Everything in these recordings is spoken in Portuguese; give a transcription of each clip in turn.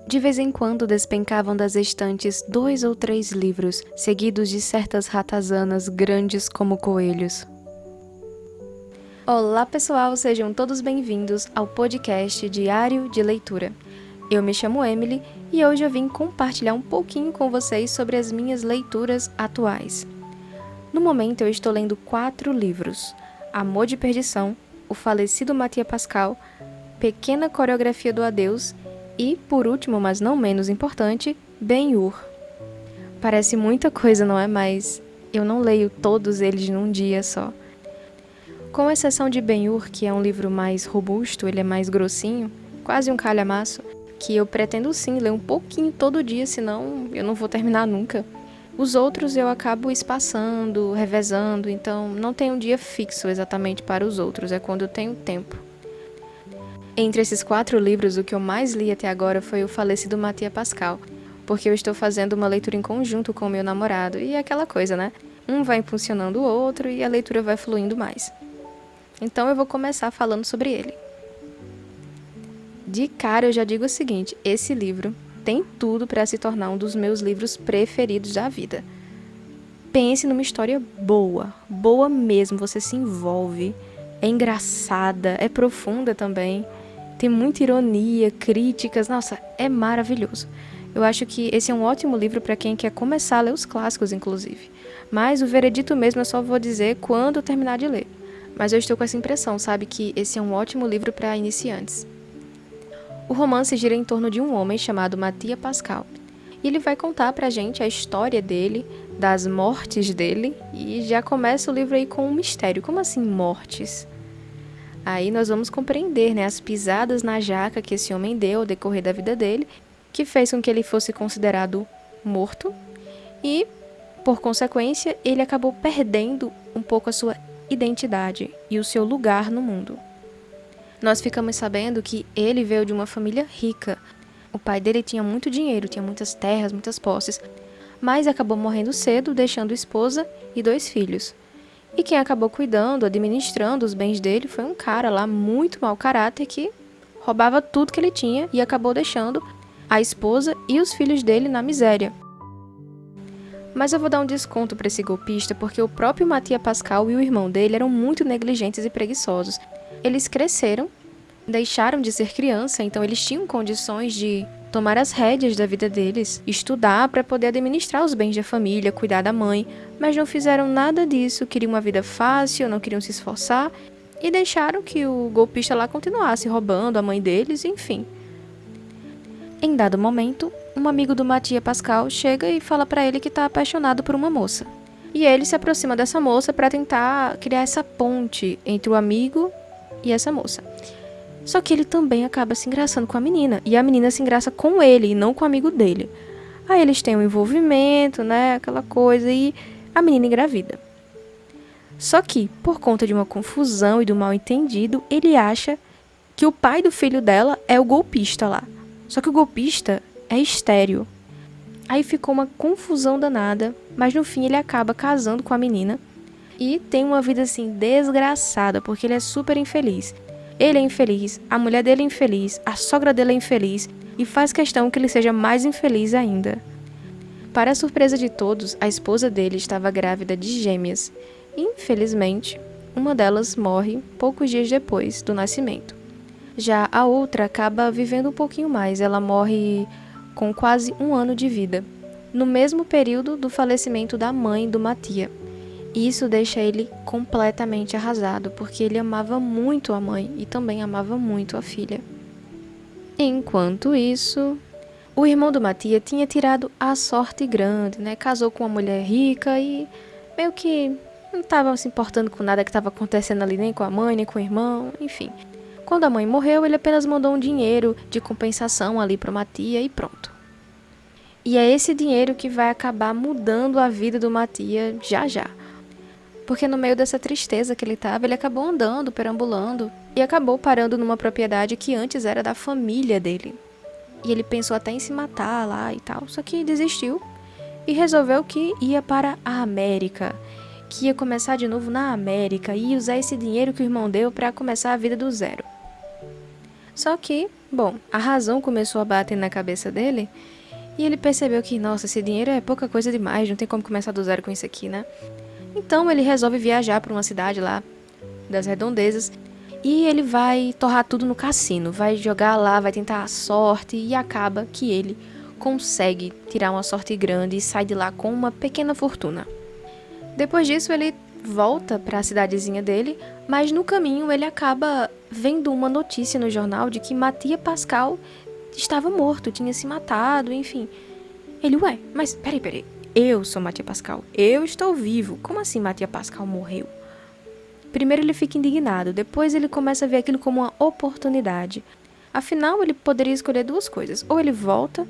De vez em quando despencavam das estantes 2 ou 3 livros, seguidos de certas ratazanas grandes como coelhos. Olá pessoal, sejam todos bem-vindos ao podcast Diário de Leitura. Eu me chamo Emily e hoje eu vim compartilhar um pouquinho com vocês sobre as minhas leituras atuais. No momento eu estou lendo 4 livros: Amor de Perdição, O Falecido Mattia Pascal, Pequena Coreografia do Adeus e, por último, mas não menos importante, Ben-Hur. Parece muita coisa, não é? Mas eu não leio todos eles num dia só. Com exceção de Ben-Hur, que é um livro mais robusto, ele é mais grossinho, quase um calhamaço, que eu pretendo sim ler um pouquinho todo dia, senão eu não vou terminar nunca. Os outros eu acabo espaçando, revezando, então não tem um dia fixo exatamente para os outros, é quando eu tenho tempo. Entre esses 4 livros, o que eu mais li até agora foi O Falecido Mattia Pascal, porque eu estou fazendo uma leitura em conjunto com o meu namorado, e é aquela coisa, né? Um vai impulsionando o outro e a leitura vai fluindo mais. Então eu vou começar falando sobre ele. De cara eu já digo o seguinte, esse livro tem tudo para se tornar um dos meus livros preferidos da vida. Pense numa história boa, boa mesmo, você se envolve, é engraçada, é profunda também. Tem muita ironia, críticas, nossa, é maravilhoso. Eu acho que esse é um ótimo livro para quem quer começar a ler os clássicos, inclusive. Mas o veredito mesmo eu só vou dizer quando terminar de ler. Mas eu estou com essa impressão, sabe, que esse é um ótimo livro para iniciantes. O romance gira em torno de um homem chamado Mattia Pascal. E ele vai contar pra gente a história dele, das mortes dele, e já começa o livro aí com um mistério. Como assim mortes? Aí nós vamos compreender, as pisadas na jaca que esse homem deu ao decorrer da vida dele, que fez com que ele fosse considerado morto e, por consequência, ele acabou perdendo um pouco a sua identidade e o seu lugar no mundo. Nós ficamos sabendo que ele veio de uma família rica. O pai dele tinha muito dinheiro, tinha muitas terras, muitas posses, mas acabou morrendo cedo, deixando esposa e 2 filhos. E quem acabou cuidando, administrando os bens dele foi um cara lá muito mau caráter que roubava tudo que ele tinha e acabou deixando a esposa e os filhos dele na miséria. Mas eu vou dar um desconto para esse golpista porque o próprio Mattia Pascal e o irmão dele eram muito negligentes e preguiçosos. Eles cresceram, deixaram de ser criança, então eles tinham condições de tomar as rédeas da vida deles, estudar para poder administrar os bens da família, cuidar da mãe, mas não fizeram nada disso, queriam uma vida fácil, não queriam se esforçar e deixaram que o golpista lá continuasse roubando a mãe deles, enfim. Em dado momento, um amigo do Mattia Pascal chega e fala para ele que está apaixonado por uma moça. E ele se aproxima dessa moça para tentar criar essa ponte entre o amigo e essa moça. Só que ele também acaba se engraçando com a menina, e a menina se engraça com ele e não com o amigo dele. Aí eles têm um envolvimento, aquela coisa, e a menina engravida. Só que, por conta de uma confusão e do mal-entendido, ele acha que o pai do filho dela é o golpista lá. Só que o golpista é estéril. Aí ficou uma confusão danada, mas no fim ele acaba casando com a menina e tem uma vida assim desgraçada, porque ele é super infeliz. Ele é infeliz, a mulher dele é infeliz, a sogra dele é infeliz e faz questão que ele seja mais infeliz ainda. Para a surpresa de todos, a esposa dele estava grávida de gêmeas e, infelizmente, uma delas morre poucos dias depois do nascimento. Já a outra acaba vivendo um pouquinho mais, ela morre com quase 1 ano de vida, no mesmo período do falecimento da mãe do Mattia. E isso deixa ele completamente arrasado, porque ele amava muito a mãe e também amava muito a filha. Enquanto isso, o irmão do Mattia tinha tirado a sorte grande, Casou com uma mulher rica e meio que não estava se importando com nada que estava acontecendo ali, nem com a mãe, nem com o irmão, enfim. Quando a mãe morreu, ele apenas mandou um dinheiro de compensação ali para o Mattia e pronto. E é esse dinheiro que vai acabar mudando a vida do Mattia já já. Porque no meio dessa tristeza que ele estava, ele acabou andando, perambulando e acabou parando numa propriedade que antes era da família dele. E ele pensou até em se matar lá e tal, só que desistiu e resolveu que ia para a América, que ia começar de novo na América e ia usar esse dinheiro que o irmão deu para começar a vida do zero. Só que, Bom, a razão começou a bater na cabeça dele e ele percebeu que, nossa, esse dinheiro é pouca coisa demais, não tem como começar do zero com isso aqui, né? Então ele resolve viajar para uma cidade lá das redondezas e ele vai torrar tudo no cassino, vai jogar lá, vai tentar a sorte e acaba que ele consegue tirar uma sorte grande e sai de lá com uma pequena fortuna. Depois disso ele volta para a cidadezinha dele, mas no caminho ele acaba vendo uma notícia no jornal de que Mattia Pascal estava morto, tinha se matado, enfim. Ele, ué, mas peraí, eu sou Mattia Pascal, eu estou vivo, como assim Mattia Pascal morreu? Primeiro ele fica indignado, depois ele começa a ver aquilo como uma oportunidade. Afinal, ele poderia escolher duas coisas, ou ele volta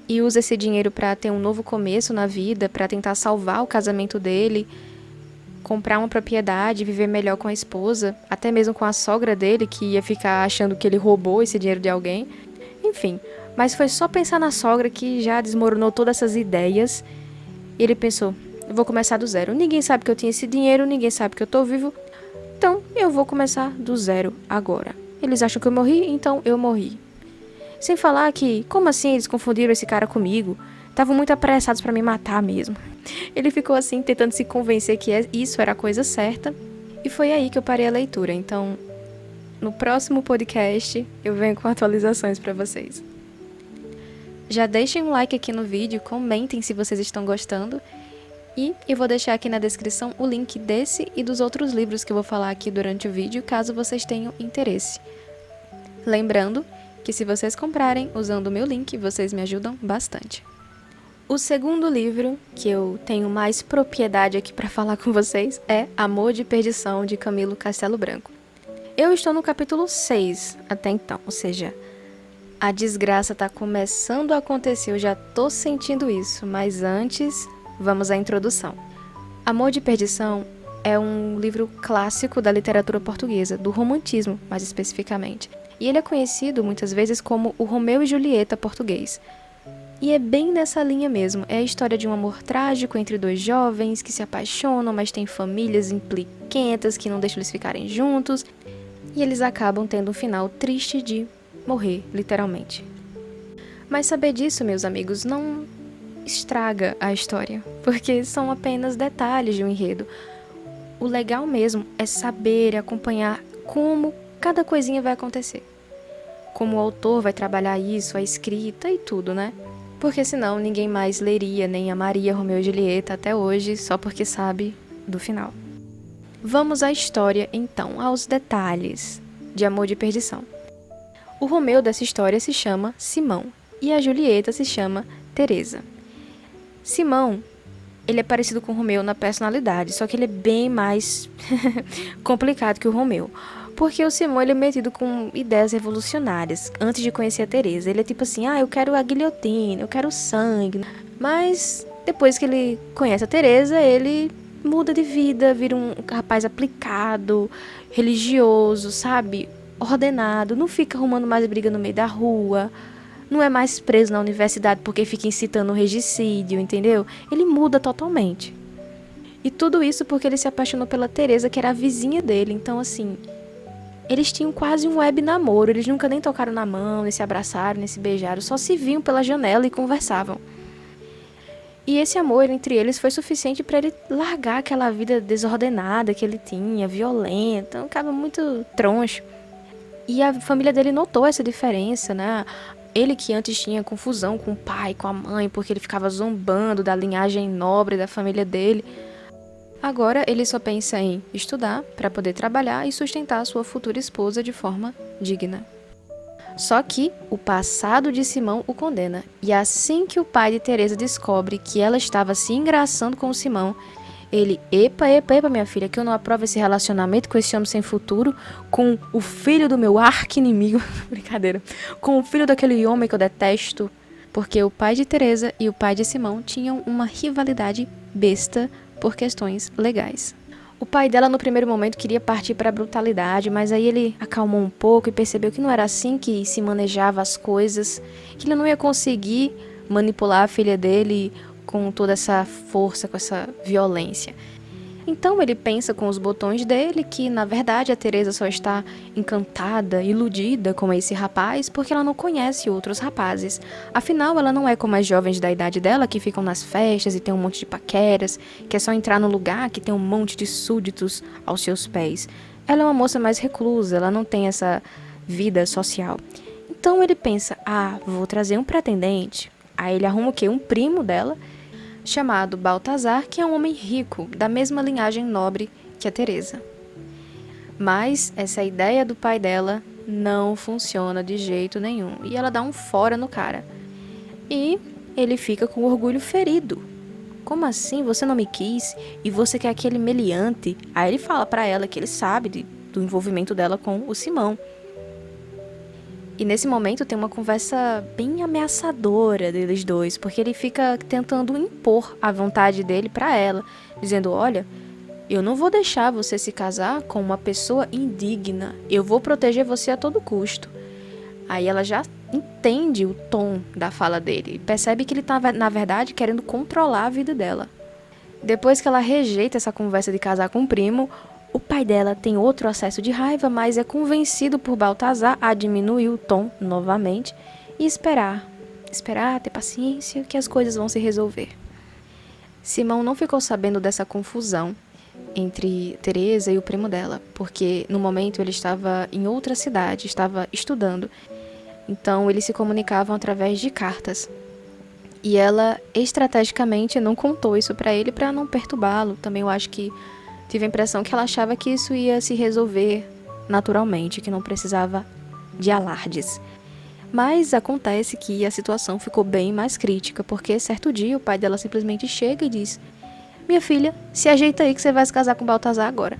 e usa esse dinheiro para ter um novo começo na vida, para tentar salvar o casamento dele, comprar uma propriedade, viver melhor com a esposa, até mesmo com a sogra dele, que ia ficar achando que ele roubou esse dinheiro de alguém. Enfim, mas foi só pensar na sogra que já desmoronou todas essas ideias. E ele pensou, eu vou começar do zero. Ninguém sabe que eu tinha esse dinheiro, ninguém sabe que eu tô vivo. Então, eu vou começar do zero agora. Eles acham que eu morri, então eu morri. Sem falar que, como assim eles confundiram esse cara comigo? Estavam muito apressados pra me matar mesmo. Ele ficou assim, tentando se convencer que isso era a coisa certa. E foi aí que eu parei a leitura. Então, no próximo podcast, eu venho com atualizações pra vocês. Já deixem um like aqui no vídeo, comentem se vocês estão gostando. E eu vou deixar aqui na descrição o link desse e dos outros livros que eu vou falar aqui durante o vídeo, caso vocês tenham interesse. Lembrando que se vocês comprarem usando o meu link, vocês me ajudam bastante. O segundo livro que eu tenho mais propriedade aqui para falar com vocês é Amor de Perdição, de Camilo Castelo Branco. Eu estou no capítulo 6 até então, ou seja, a desgraça está começando a acontecer, eu já estou sentindo isso, mas antes, vamos à introdução. Amor de Perdição é um livro clássico da literatura portuguesa, do romantismo, mais especificamente. E ele é conhecido muitas vezes como o Romeu e Julieta português. E é bem nessa linha mesmo, é a história de um amor trágico entre dois jovens que se apaixonam, mas têm famílias impliquentas que não deixam eles ficarem juntos, e eles acabam tendo um final triste de morrer, literalmente. Mas saber disso, meus amigos, não estraga a história, porque são apenas detalhes de um enredo. O legal mesmo é saber e acompanhar como cada coisinha vai acontecer. Como o autor vai trabalhar isso, a escrita e tudo, né? Porque senão ninguém mais leria nem amaria Romeu e Julieta até hoje, só porque sabe do final. Vamos à história então, aos detalhes de Amor de Perdição. O Romeu dessa história se chama Simão e a Julieta se chama Teresa. Simão, ele é parecido com o Romeu na personalidade, só que ele é bem mais complicado que o Romeu. Porque o Simão, ele é metido com ideias revolucionárias antes de conhecer a Teresa. Ele é tipo assim, eu quero a guilhotina, eu quero sangue. Mas depois que ele conhece a Teresa, ele muda de vida, vira um rapaz aplicado, religioso, sabe? Ordenado, não fica arrumando mais briga no meio da rua, não é mais preso na universidade porque fica incitando o regicídio, entendeu? Ele muda totalmente. E tudo isso porque ele se apaixonou pela Teresa, que era a vizinha dele. Então, assim, eles tinham quase um web namoro, eles nunca nem tocaram na mão, nem se abraçaram, nem se beijaram, só se viam pela janela e conversavam. E esse amor entre eles foi suficiente para ele largar aquela vida desordenada que ele tinha, violenta, um cara muito troncho. E a família dele notou essa diferença, né? Ele que antes tinha confusão com o pai, com a mãe, porque ele ficava zombando da linhagem nobre da família dele. Agora ele só pensa em estudar para poder trabalhar e sustentar sua futura esposa de forma digna. Só que o passado de Simão o condena. E assim que o pai de Teresa descobre que ela estava se engraçando com o Simão, ele, epa, minha filha, que eu não aprovo esse relacionamento com esse homem sem futuro, com o filho do meu arqui-inimigo, brincadeira, com o filho daquele homem que eu detesto, porque o pai de Teresa e o pai de Simão tinham uma rivalidade besta por questões legais. O pai dela no primeiro momento queria partir para a brutalidade, mas aí ele acalmou um pouco e percebeu que não era assim que se manejava as coisas, que ele não ia conseguir manipular a filha dele com toda essa força, com essa violência. Então ele pensa com os botões dele que, na verdade, a Teresa só está encantada, iludida com esse rapaz porque ela não conhece outros rapazes. Afinal, ela não é como as jovens da idade dela que ficam nas festas e tem um monte de paqueras, que é só entrar no lugar que tem um monte de súditos aos seus pés. Ela é uma moça mais reclusa, ela não tem essa vida social. Então ele pensa, vou trazer um pretendente. Aí ele arruma o quê? Um primo dela, chamado Baltazar, que é um homem rico, da mesma linhagem nobre que a Teresa. Mas essa ideia do pai dela não funciona de jeito nenhum, e ela dá um fora no cara. E ele fica com o orgulho ferido. Como assim? Você não me quis? E você quer aquele meliante? Aí ele fala pra ela que ele sabe do envolvimento dela com o Simão. E nesse momento tem uma conversa bem ameaçadora deles dois, porque ele fica tentando impor a vontade dele pra ela, dizendo, olha, eu não vou deixar você se casar com uma pessoa indigna, eu vou proteger você a todo custo. Aí ela já entende o tom da fala dele e percebe que ele tá, na verdade, querendo controlar a vida dela. Depois que ela rejeita essa conversa de casar com o primo, o pai dela tem outro acesso de raiva, mas é convencido por Baltazar a diminuir o tom novamente e esperar, ter paciência, que as coisas vão se resolver. Simão não ficou sabendo dessa confusão entre Teresa e o primo dela, porque no momento ele estava em outra cidade, estava estudando, então eles se comunicavam através de cartas. E ela estrategicamente não contou isso para ele para não perturbá-lo. Também eu acho que tive a impressão que ela achava que isso ia se resolver naturalmente, que não precisava de alardes. Mas acontece que a situação ficou bem mais crítica, porque certo dia o pai dela simplesmente chega e diz: minha filha, se ajeita aí que você vai se casar com Baltazar agora.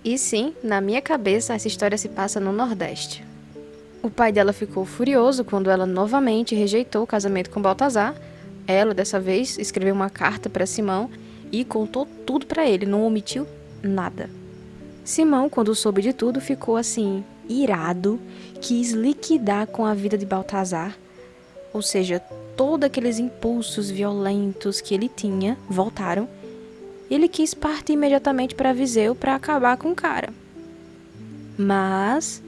E sim, na minha cabeça essa história se passa no Nordeste. O pai dela ficou furioso quando ela novamente rejeitou o casamento com Baltazar. Ela, dessa vez, escreveu uma carta para Simão e contou tudo para ele, não omitiu nada. Simão, quando soube de tudo, ficou assim, irado, quis liquidar com a vida de Baltazar, ou seja, todos aqueles impulsos violentos que ele tinha voltaram. Ele quis partir imediatamente para Viseu para acabar com o cara. Mas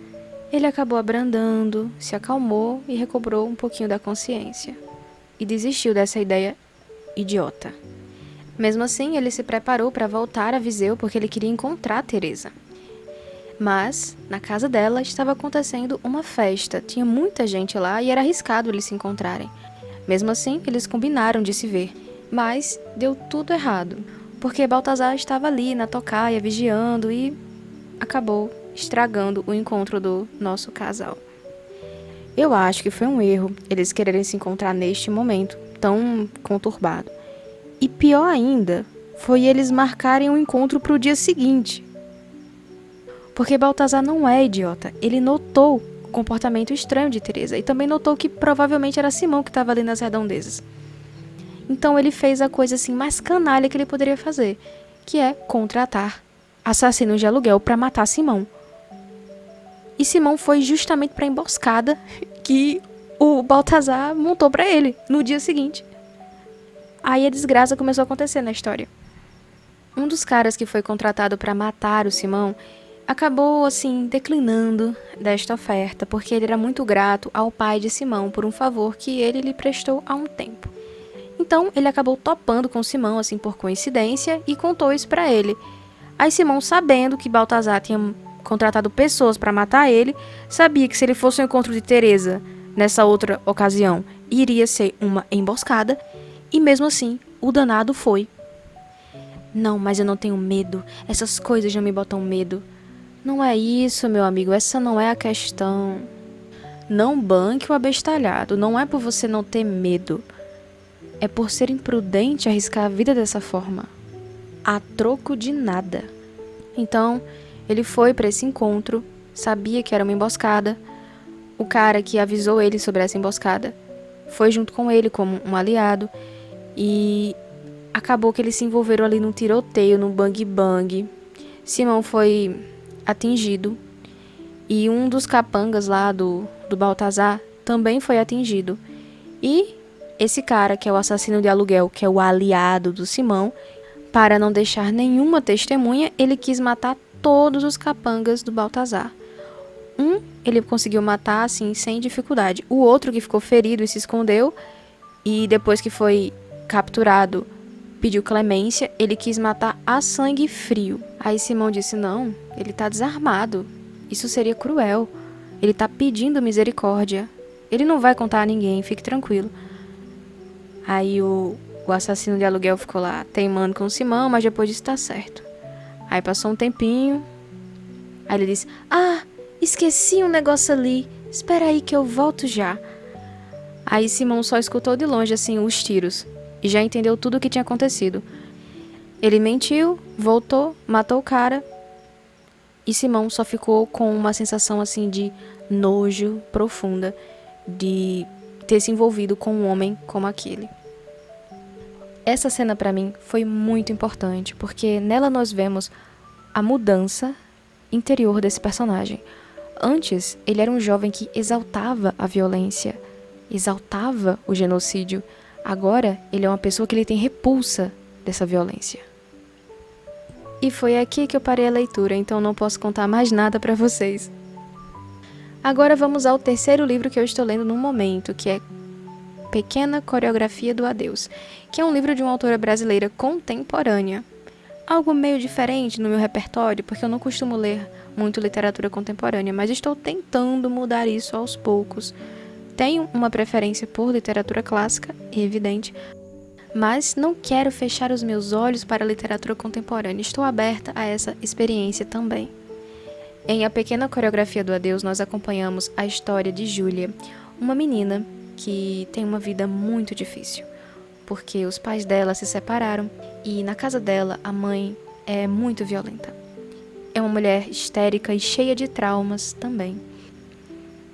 ele acabou abrandando, se acalmou e recobrou um pouquinho da consciência. E desistiu dessa ideia idiota. Mesmo assim, ele se preparou para voltar a Viseu porque ele queria encontrar Teresa. Mas, na casa dela, estava acontecendo uma festa. Tinha muita gente lá e era arriscado eles se encontrarem. Mesmo assim, eles combinaram de se ver. Mas deu tudo errado, porque Baltazar estava ali na tocaia, vigiando e acabou estragando o encontro do nosso casal. Eu acho que foi um erro eles quererem se encontrar neste momento tão conturbado. E pior ainda, foi eles marcarem o encontro para o dia seguinte. Porque Baltazar não é idiota. Ele notou o comportamento estranho de Teresa e também notou que provavelmente era Simão que estava ali nas redondezas. Então ele fez a coisa assim mais canalha que ele poderia fazer, que é contratar assassinos de aluguel para matar Simão. E Simão foi justamente para a emboscada que o Baltazar montou para ele no dia seguinte. Aí a desgraça começou a acontecer na história. Um dos caras que foi contratado para matar o Simão acabou, assim, declinando desta oferta, porque ele era muito grato ao pai de Simão por um favor que ele lhe prestou há um tempo. Então, ele acabou topando com Simão, assim, por coincidência, e contou isso para ele. Aí Simão, sabendo que Baltazar tinha contratado pessoas para matar ele, sabia que se ele fosse ao encontro de Teresa nessa outra ocasião, iria ser uma emboscada, e mesmo assim, o danado foi. Não, mas eu não tenho medo, essas coisas não me botam medo. Não é isso, meu amigo, essa não é a questão. Não banque o abestalhado, não é por você não ter medo. É por ser imprudente arriscar a vida dessa forma. A troco de nada. Então, ele foi para esse encontro, sabia que era uma emboscada. O cara que avisou ele sobre essa emboscada foi junto com ele como um aliado. E acabou que eles se envolveram ali num tiroteio, num bang-bang. Simão foi atingido. E um dos capangas lá do Baltazar também foi atingido. E esse cara, que é o assassino de aluguel, que é o aliado do Simão, Para não deixar nenhuma testemunha, ele quis matar todos os capangas do Baltazar. Ele conseguiu matar, assim, sem dificuldade. O outro, que ficou ferido e se escondeu, e depois que foi capturado, pediu clemência, ele quis matar a sangue frio. Aí Simão disse, não, ele tá desarmado. Isso seria cruel. Ele tá pedindo misericórdia. Ele não vai contar a ninguém, fique tranquilo. Aí o assassino de aluguel ficou lá teimando com o Simão, mas depois disse, tá certo. Aí passou um tempinho. Aí ele disse, esqueci um negócio ali. Espera aí que eu volto já. Aí Simão só escutou de longe, assim, os tiros. E já entendeu tudo o que tinha acontecido. Ele mentiu, voltou, matou o cara. E Simão só ficou com uma sensação, assim, de nojo profunda. De ter se envolvido com um homem como aquele. Essa cena pra mim foi muito importante, porque nela nós vemos a mudança interior desse personagem. Antes, ele era um jovem que exaltava a violência, exaltava o genocídio. Agora, ele é uma pessoa que ele tem repulsa dessa violência. E foi aqui que eu parei a leitura, então não posso contar mais nada pra vocês. Agora vamos ao terceiro livro que eu estou lendo no momento, que é Pequena Coreografia do Adeus, que é um livro de uma autora brasileira contemporânea. Algo meio diferente no meu repertório, porque eu não costumo ler muito literatura contemporânea, mas estou tentando mudar isso aos poucos. Tenho uma preferência por literatura clássica, evidente, mas não quero fechar os meus olhos para a literatura contemporânea. Estou aberta a essa experiência também. Em A Pequena Coreografia do Adeus, nós acompanhamos a história de Júlia, uma menina que tem uma vida muito difícil, porque os pais dela se separaram e na casa dela a mãe é muito violenta. É uma mulher histérica e cheia de traumas também.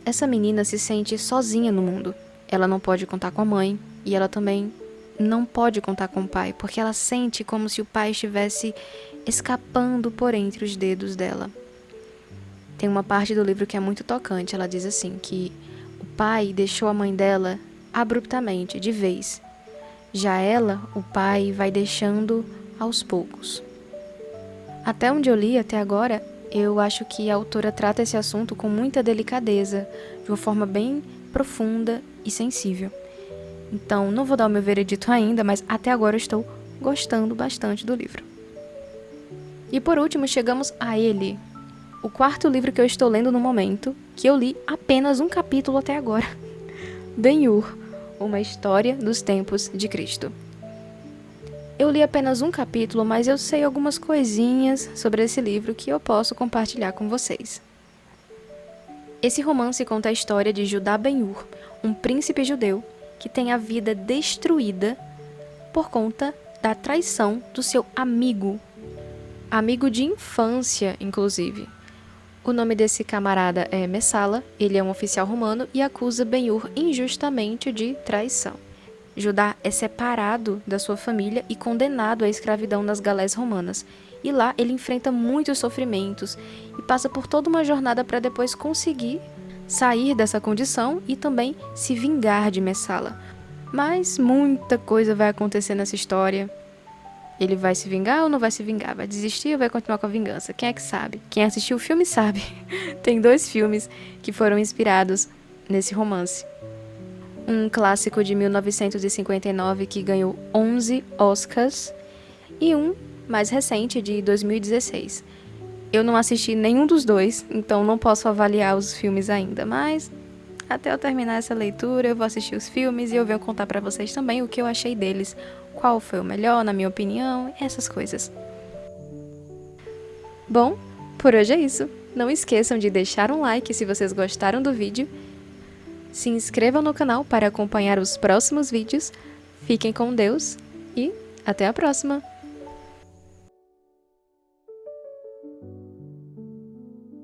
Essa menina se sente sozinha no mundo. Ela não pode contar com a mãe e ela também não pode contar com o pai, porque ela sente como se o pai estivesse escapando por entre os dedos dela. Tem uma parte do livro que é muito tocante. Ela diz assim, que o pai deixou a mãe dela abruptamente, de vez. Já ela, o pai, vai deixando aos poucos. Até onde eu li até agora, eu acho que a autora trata esse assunto com muita delicadeza, de uma forma bem profunda e sensível. Então, não vou dar o meu veredito ainda, mas até agora eu estou gostando bastante do livro. E por último, chegamos a ele, o quarto livro que eu estou lendo no momento, que eu li apenas um capítulo até agora. Ben-Hur, uma história dos tempos de Cristo. Eu li apenas um capítulo, mas eu sei algumas coisinhas sobre esse livro que eu posso compartilhar com vocês. Esse romance conta a história de Judá Ben-Hur, um príncipe judeu que tem a vida destruída por conta da traição do seu amigo de infância, inclusive. O nome desse camarada é Messala, ele é um oficial romano e acusa Ben-Hur injustamente de traição. Judá é separado da sua família e condenado à escravidão nas galés romanas. E lá ele enfrenta muitos sofrimentos e passa por toda uma jornada para depois conseguir sair dessa condição e também se vingar de Messala. Mas muita coisa vai acontecer nessa história. Ele vai se vingar ou não vai se vingar? Vai desistir ou vai continuar com a vingança? Quem é que sabe? Quem assistiu o filme sabe. Tem 2 filmes que foram inspirados nesse romance. Um clássico de 1959 que ganhou 11 Oscars e um mais recente de 2016. Eu não assisti nenhum dos 2, então não posso avaliar os filmes ainda, mas até eu terminar essa leitura eu vou assistir os filmes e eu venho contar pra vocês também o que eu achei deles, qual foi o melhor, na minha opinião, essas coisas. Bom, por hoje é isso. Não esqueçam de deixar um like se vocês gostaram do vídeo. Se inscrevam no canal para acompanhar os próximos vídeos. Fiquem com Deus e até a próxima!